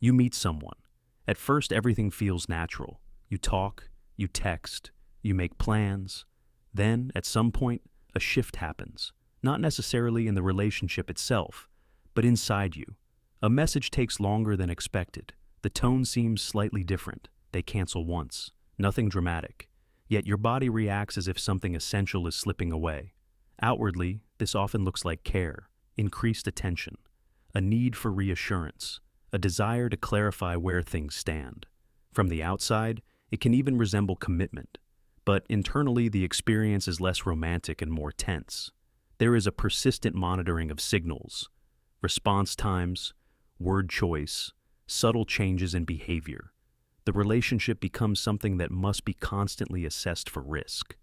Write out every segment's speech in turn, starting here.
You meet someone. At first, everything feels natural. You talk, you text, you make plans. Then, at some point, a shift happens. Not necessarily in the relationship itself, but inside you. A message takes longer than expected. The tone seems slightly different. They cancel once. Nothing dramatic. Yet your body reacts as if something essential is slipping away. Outwardly, this often looks like care, increased attention, a need for reassurance, a desire to clarify where things stand. From the outside, it can even resemble commitment, but internally the experience is less romantic and more tense. There is a persistent monitoring of signals, response times, word choice, subtle changes in behavior. The relationship becomes something that must be constantly assessed for risk.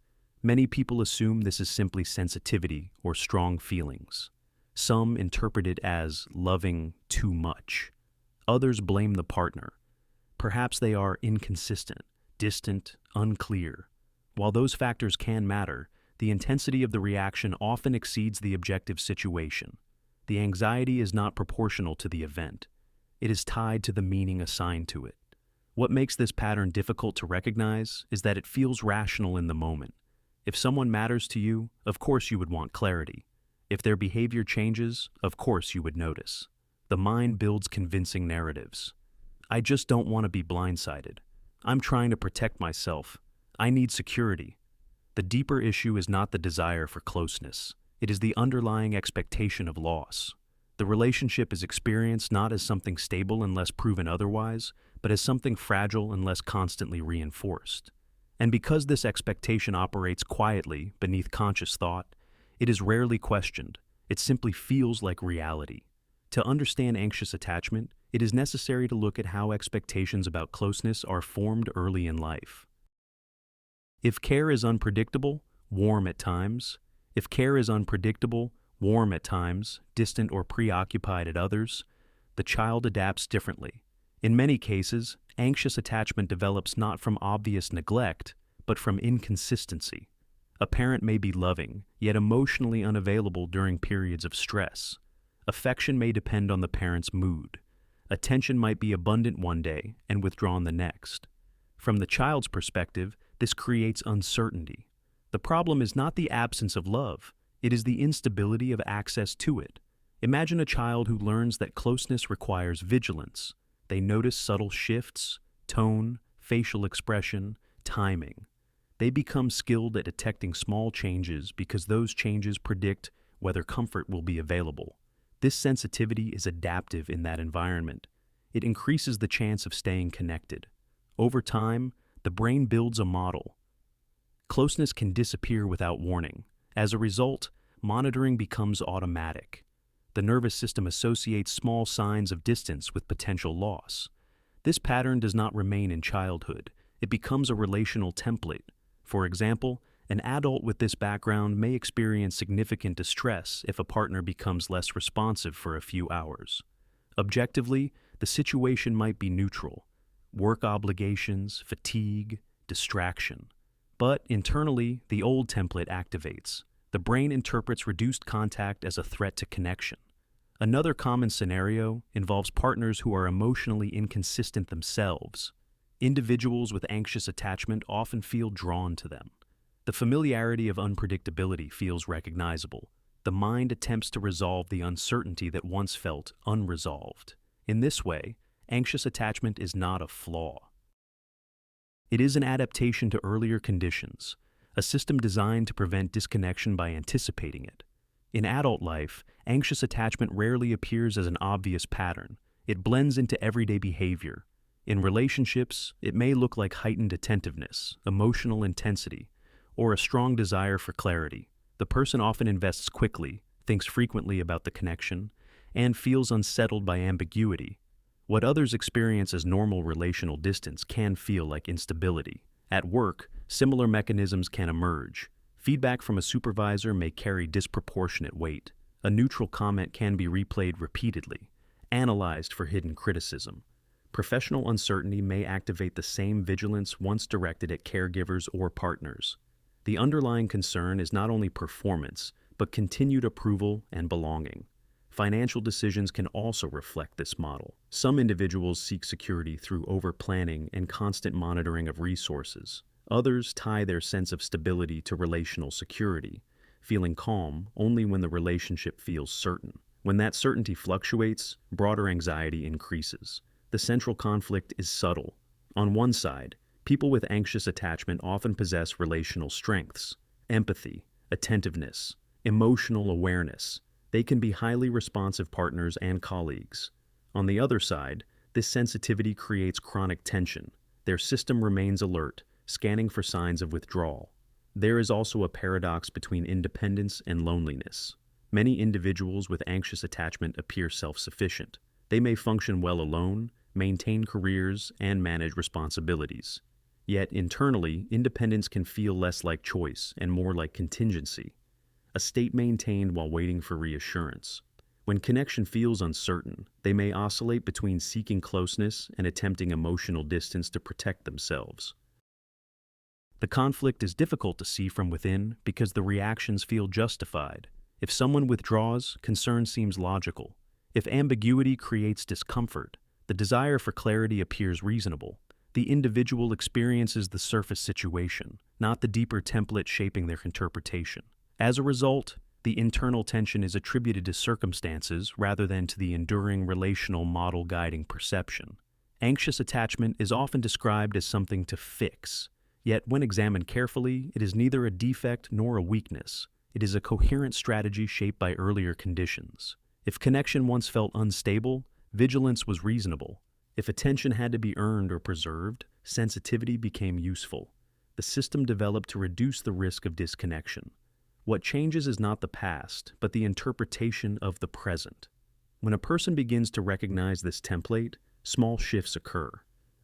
Many people assume this is simply sensitivity or strong feelings. Some interpret it as loving too much. Others blame the partner. Perhaps they are inconsistent, distant, unclear. While those factors can matter, the intensity of the reaction often exceeds the objective situation. The anxiety is not proportional to the event. It is tied to the meaning assigned to it. What makes this pattern difficult to recognize is that it feels rational in the moment. If someone matters to you, of course you would want clarity. If their behavior changes, of course you would notice. The mind builds convincing narratives. I just don't want to be blindsided. I'm trying to protect myself. I need security. The deeper issue is not the desire for closeness. It is the underlying expectation of loss. The relationship is experienced not as something stable unless proven otherwise, but as something fragile unless constantly reinforced. And because this expectation operates quietly beneath conscious thought, it is rarely questioned. It simply feels like reality. To understand anxious attachment, it is necessary to look at how expectations about closeness are formed early in life. If care is unpredictable, warm at times. If care is unpredictable, warm at times, distant or preoccupied at others, the child adapts differently. In many cases, anxious attachment develops not from obvious neglect, but from inconsistency. A parent may be loving, yet emotionally unavailable during periods of stress. Affection may depend on the parent's mood. Attention might be abundant one day and withdrawn the next. From the child's perspective, this creates uncertainty. The problem is not the absence of love, it is the instability of access to it. Imagine a child who learns that closeness requires vigilance. They notice subtle shifts, tone, facial expression, timing. They become skilled at detecting small changes because those changes predict whether comfort will be available. This sensitivity is adaptive in that environment. It increases the chance of staying connected. Over time, the brain builds a model. Closeness can disappear without warning. As a result, monitoring becomes automatic. The nervous system associates small signs of distance with potential loss. This pattern does not remain in childhood. It becomes a relational template. For example, an adult with this background may experience significant distress if a partner becomes less responsive for a few hours. Objectively, the situation might be neutral: work obligations, fatigue, distraction. But internally, the old template activates. The brain interprets reduced contact as a threat to connection. Another common scenario involves partners who are emotionally inconsistent themselves. Individuals with anxious attachment often feel drawn to them. The familiarity of unpredictability feels recognizable. The mind attempts to resolve the uncertainty that once felt unresolved. In this way, anxious attachment is not a flaw. It is an adaptation to earlier conditions, a system designed to prevent disconnection by anticipating it. In adult life, anxious attachment rarely appears as an obvious pattern. It blends into everyday behavior. In relationships, it may look like heightened attentiveness, emotional intensity, or a strong desire for clarity. The person often invests quickly, thinks frequently about the connection, and feels unsettled by ambiguity. What others experience as normal relational distance can feel like instability. At work, similar mechanisms can emerge. Feedback from a supervisor may carry disproportionate weight. A neutral comment can be replayed repeatedly, analyzed for hidden criticism. Professional uncertainty may activate the same vigilance once directed at caregivers or partners. The underlying concern is not only performance, but continued approval and belonging. Financial decisions can also reflect this model. Some individuals seek security through over-planning and constant monitoring of resources. Others tie their sense of stability to relational security, feeling calm only when the relationship feels certain. When that certainty fluctuates, broader anxiety increases. The central conflict is subtle. On one side, people with anxious attachment often possess relational strengths, empathy, attentiveness, emotional awareness. They can be highly responsive partners and colleagues. On the other side, this sensitivity creates chronic tension. Their system remains alert, scanning for signs of withdrawal. There is also a paradox between independence and loneliness. Many individuals with anxious attachment appear self-sufficient. They may function well alone, maintain careers, and manage responsibilities. Yet internally, independence can feel less like choice and more like contingency, a state maintained while waiting for reassurance. When connection feels uncertain, they may oscillate between seeking closeness and attempting emotional distance to protect themselves. The conflict is difficult to see from within because the reactions feel justified. If someone withdraws, concern seems logical. If ambiguity creates discomfort, the desire for clarity appears reasonable. The individual experiences the surface situation, not the deeper template shaping their interpretation. As a result, the internal tension is attributed to circumstances rather than to the enduring relational model guiding perception. Anxious attachment is often described as something to fix, yet when examined carefully, it is neither a defect nor a weakness. It is a coherent strategy shaped by earlier conditions. If connection once felt unstable, vigilance was reasonable. If attention had to be earned or preserved, sensitivity became useful. The system developed to reduce the risk of disconnection. What changes is not the past, but the interpretation of the present. When a person begins to recognize this template, small shifts occur.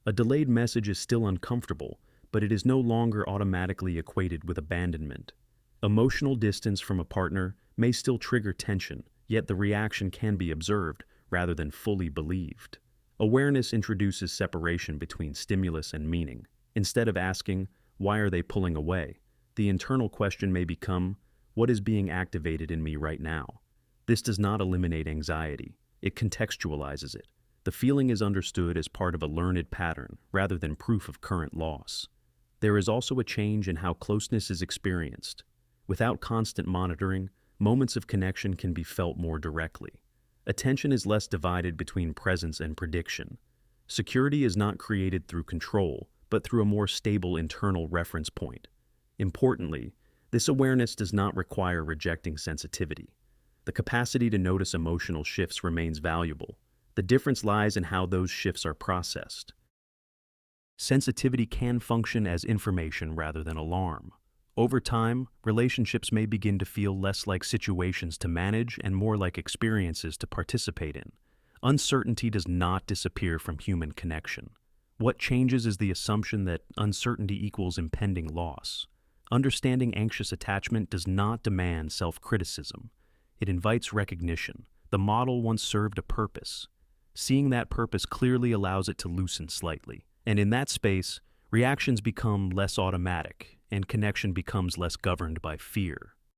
A delayed message is still uncomfortable, but it is no longer automatically equated with abandonment. Emotional distance from a partner may still trigger tension, yet the reaction can be observed rather than fully believed. Awareness introduces separation between stimulus and meaning. Instead of asking, "Why are they pulling away?" the internal question may become, "What is being activated in me right now?" This does not eliminate anxiety. It contextualizes it. The feeling is understood as part of a learned pattern rather than proof of current loss. There is also a change in how closeness is experienced. Without constant monitoring, moments of connection can be felt more directly. Attention is less divided between presence and prediction. Security is not created through control, but through a more stable internal reference point. Importantly, this awareness does not require rejecting sensitivity. The capacity to notice emotional shifts remains valuable. The difference lies in how those shifts are processed. Sensitivity can function as information rather than alarm. Over time, relationships may begin to feel less like situations to manage and more like experiences to participate in. Uncertainty does not disappear from human connection. What changes is the assumption that uncertainty equals impending loss. Understanding anxious attachment does not demand self-criticism. It invites recognition. The model once served a purpose. Seeing that purpose clearly allows it to loosen slightly. And in that space, reactions become less automatic, and connection becomes less governed by fear.